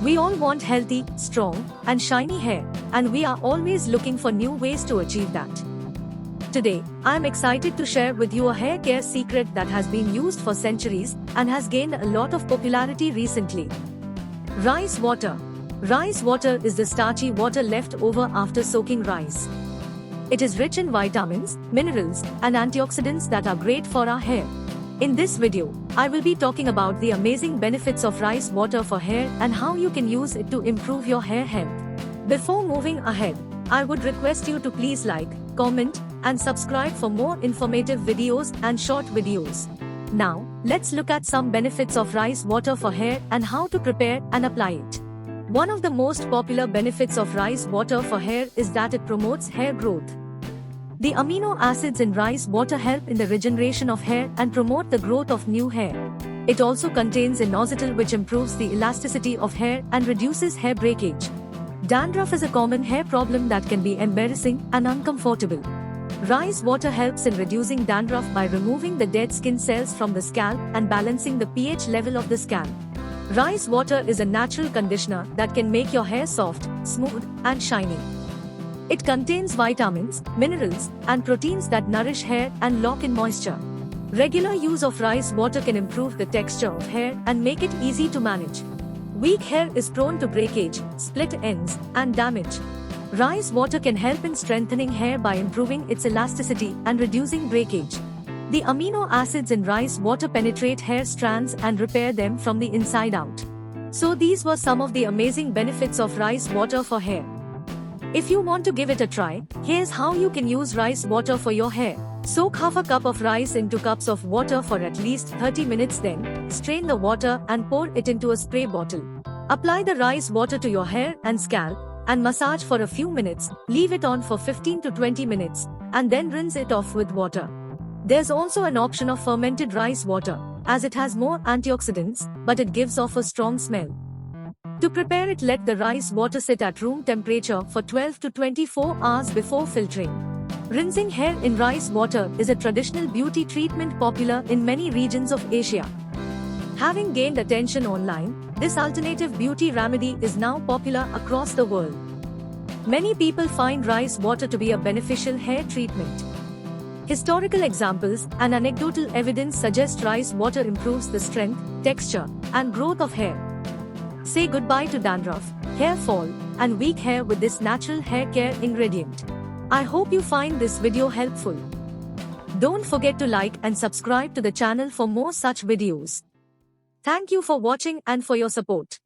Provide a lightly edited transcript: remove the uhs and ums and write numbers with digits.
We all want healthy, strong, and shiny hair, and we are always looking for new ways to achieve that. Today, I am excited to share with you a hair care secret that has been used for centuries and has gained a lot of popularity recently. Rice water. Rice water is the starchy water left over after soaking rice. It is rich in vitamins, minerals, and antioxidants that are great for our hair. In this video, I will be talking about the amazing benefits of rice water for hair and how you can use it to improve your hair health. Before moving ahead, I would request you to please like, comment, and subscribe for more informative videos and short videos. Now, let's look at some benefits of rice water for hair and how to prepare and apply it. One of the most popular benefits of rice water for hair is that it promotes hair growth. The amino acids in rice water help in the regeneration of hair and promote the growth of new hair. It also contains inositol, which improves the elasticity of hair and reduces hair breakage. Dandruff is a common hair problem that can be embarrassing and uncomfortable. Rice water helps in reducing dandruff by removing the dead skin cells from the scalp and balancing the pH level of the scalp. Rice water is a natural conditioner that can make your hair soft, smooth, and shiny. It contains vitamins, minerals, and proteins that nourish hair and lock in moisture. Regular use of rice water can improve the texture of hair and make it easy to manage. Weak hair is prone to breakage, split ends, and damage. Rice water can help in strengthening hair by improving its elasticity and reducing breakage. The amino acids in rice water penetrate hair strands and repair them from the inside out. So these were some of the amazing benefits of rice water for hair. If you want to give it a try, here's how you can use rice water for your hair. Soak half a cup of rice into cups of water for at least 30 minutes, then strain the water and pour it into a spray bottle. Apply the rice water to your hair and scalp and massage for a few minutes. Leave it on for 15 to 20 minutes and then rinse it off with water. There's also an option of fermented rice water, as it has more antioxidants, but it gives off a strong smell. To prepare it, let the rice water sit at room temperature for 12 to 24 hours before filtering. Rinsing hair in rice water is a traditional beauty treatment popular in many regions of Asia. Having gained attention online, this alternative beauty remedy is now popular across the world. Many people find rice water to be a beneficial hair treatment. Historical examples and anecdotal evidence suggest rice water improves the strength, texture, and growth of hair. Say goodbye to dandruff, hair fall, and weak hair with this natural hair care ingredient. I hope you find this video helpful. Don't forget to like and subscribe to the channel for more such videos. Thank you for watching and for your support.